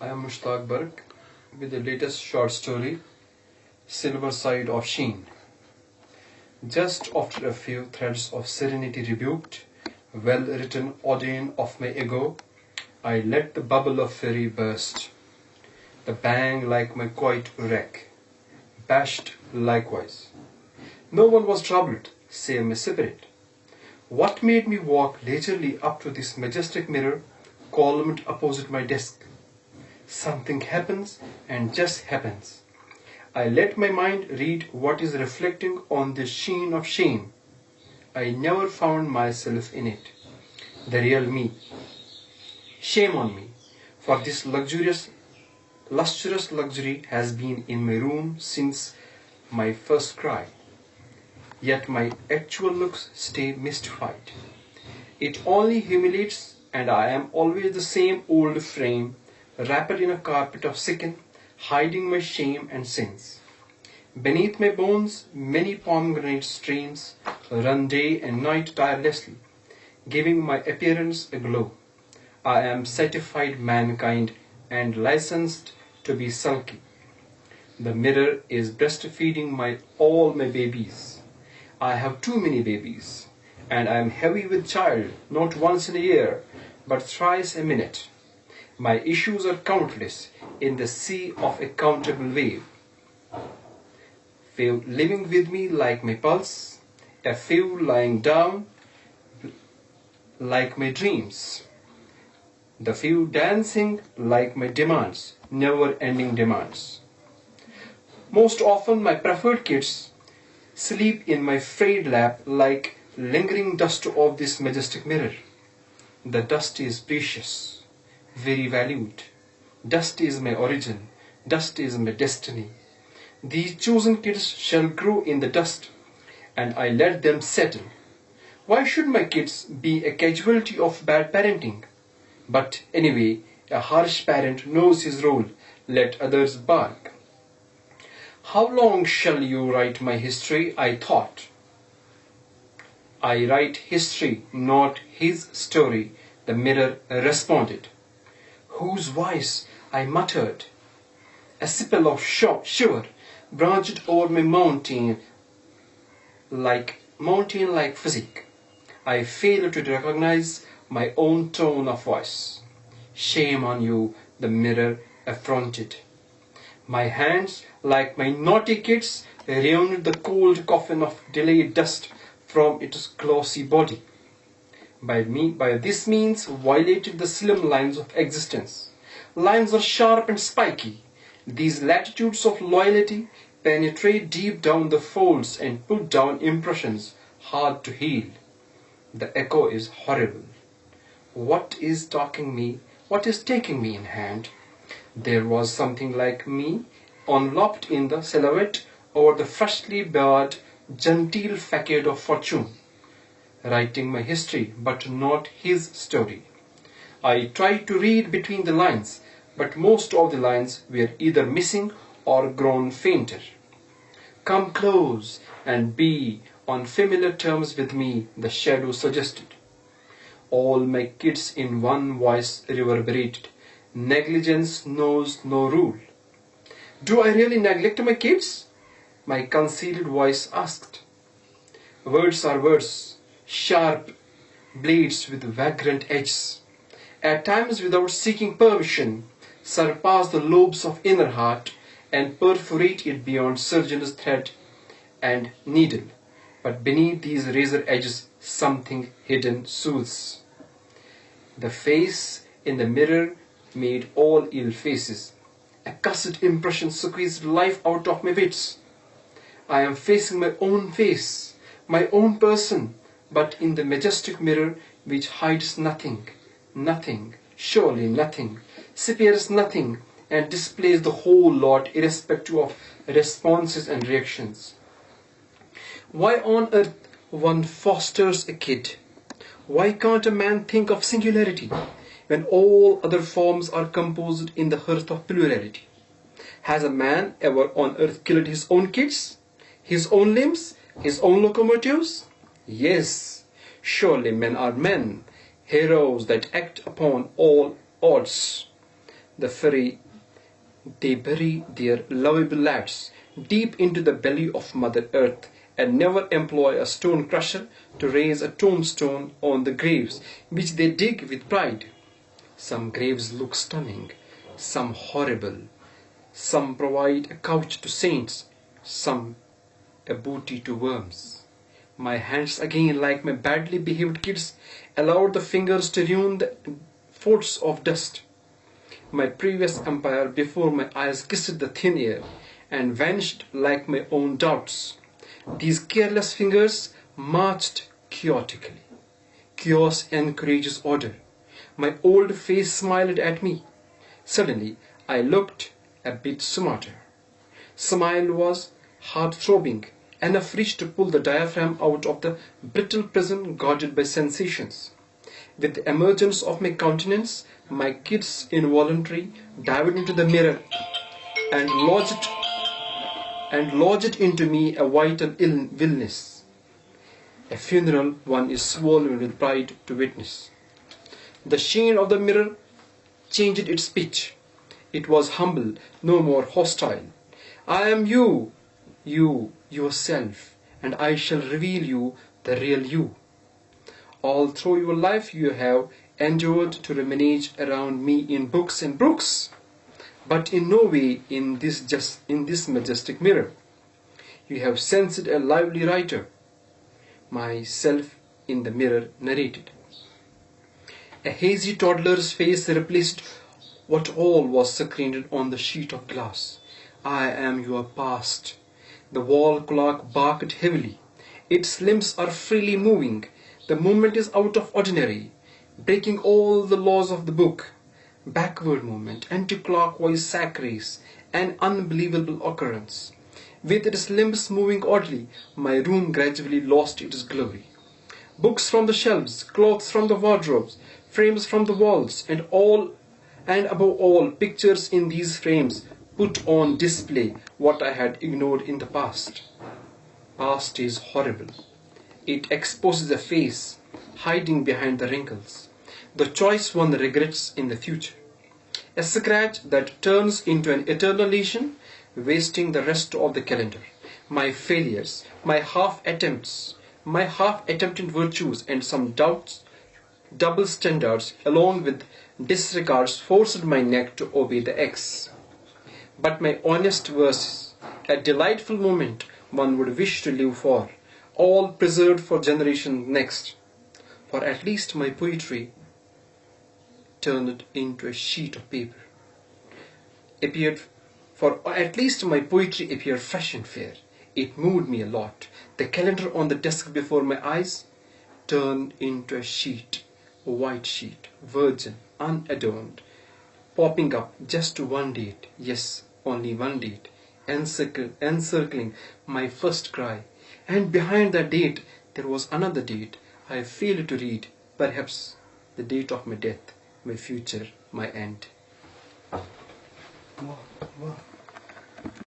I am Mushtaq Bark with the latest short story, Silver Side of Sheen. Just after a few threads of serenity rebuked, well-written Odeon of my ego, I let the bubble of fury burst. The bang like my quiet wreck, bashed likewise. No one was troubled, save my spirit. What made me walk leisurely up to this majestic mirror, columned opposite my desk? Something happens and just happens. I let my mind read what is reflecting on the sheen of shame. I never found myself in it. The real me. Shame on me, for this lustrous luxury has been in my room since my first cry. Yet my actual looks stay mystified. It only humiliates, and I am always the same old frame, wrapped in a carpet of skin, hiding my shame and sins. Beneath my bones, many pomegranate streams run day and night tirelessly, giving my appearance a glow. I am satisfied mankind and licensed to be sulky. The mirror is breastfeeding all my babies. I have too many babies, and I am heavy with child, not once in a year, but thrice a minute. My issues are countless in the sea of a countable wave. Few living with me like my pulse, a few lying down like my dreams. The few dancing like my demands, never-ending demands. Most often my preferred kids sleep in my frayed lap like lingering dust of this majestic mirror. The dust is precious, very valued. Dust is my origin, dust is my destiny. These chosen kids shall grow in the dust, and I let them settle. Why should my kids be a casualty of bad parenting? But anyway, a harsh parent knows his role, let others bark. How long shall you write my history? I thought. I write history, not his story, the mirror responded. Whose voice? I muttered. A sipple of shiver branched over my mountain like physique. I failed to recognize my own tone of voice. Shame on you, the mirror affronted. My hands, like my naughty kids, removed the cold coffin of delayed dust from its glossy body. By this means violated the slim lines of existence. Lines are sharp and spiky. These latitudes of loyalty penetrate deep down the folds and put down impressions hard to heal. The echo is horrible. What is taking me in hand? There was something like me, enveloped in the silhouette over the freshly bared, genteel facade of fortune, writing my history, but not his story. I tried to read between the lines, but most of the lines were either missing or grown fainter. Come close and be on familiar terms with me, the shadow suggested. All my kids in one voice reverberated. Negligence knows no rule. Do I really neglect my kids? My concealed voice asked. Words are words, sharp blades with vagrant edges. At times, without seeking permission, surpass the lobes of inner heart and perforate it beyond surgeon's thread and needle. But beneath these razor edges, something hidden soothes. The face in the mirror made all ill faces. A cursed impression squeezed life out of my wits. I am facing my own face, my own person, but in the majestic mirror which hides nothing, nothing, surely nothing, spares nothing, and displays the whole lot irrespective of responses and reactions. Why on earth one fosters a kid? Why can't a man think of singularity when all other forms are composed in the hearth of plurality? Has a man ever on earth killed his own kids? His own limbs? His own locomotives? Yes, surely men are men, heroes that act upon all odds. The fairy, they bury their lovable lads deep into the belly of Mother Earth and never employ a stone crusher to raise a tombstone on the graves which they dig with pride. Some graves look stunning, some horrible. Some provide a couch to saints, some a booty to worms. My hands again, like my badly behaved kids, allowed the fingers to ruin the forts of dust. My previous empire before my eyes kissed the thin air and vanished like my own doubts. These careless fingers marched chaotically. Chaos encourages order. My old face smiled at me. Suddenly, I looked a bit smarter. Smile was heart-throbbing, enough reach to pull the diaphragm out of the brittle prison guarded by sensations. With the emergence of my countenance, my kids involuntarily dived into the mirror and lodged into me a vital illness. A funeral one is swollen with pride to witness. The sheen of the mirror changed its pitch. It was humble, no more hostile. I am you, you yourself, and I shall reveal you the real you. All through your life you have endured to ruminate around me in books and brooks, but in no way in this majestic mirror. You have sensed a lively writer. Myself in the mirror narrated. A hazy toddler's face replaced what all was screened on the sheet of glass. I am your past. The wall clock barked heavily. Its limbs are freely moving. The movement is out of ordinary, breaking all the laws of the book. Backward movement, anti-clockwise sack race, an unbelievable occurrence. With its limbs moving oddly, my room gradually lost its glory. Books from the shelves, clothes from the wardrobes, frames from the walls, and above all, pictures in these frames put on display what I had ignored in the past. Past is horrible. It exposes a face hiding behind the wrinkles. The choice one regrets in the future. A scratch that turns into an eternal lesion, wasting the rest of the calendar. My failures, my half-attempted virtues and some doubts, double standards along with disregards forced my neck to obey the X. But my honest verses, a delightful moment one would wish to live for, all preserved for generations next. For at least my poetry turned into a sheet of paper. Appeared fresh and fair. It moved me a lot. The calendar on the desk before my eyes turned into a sheet, a white sheet, virgin, unadorned, popping up just one date, yes, only one date, encircling my first cry. And behind that date, there was another date I failed to read, perhaps the date of my death, my future, my end. Wow, wow.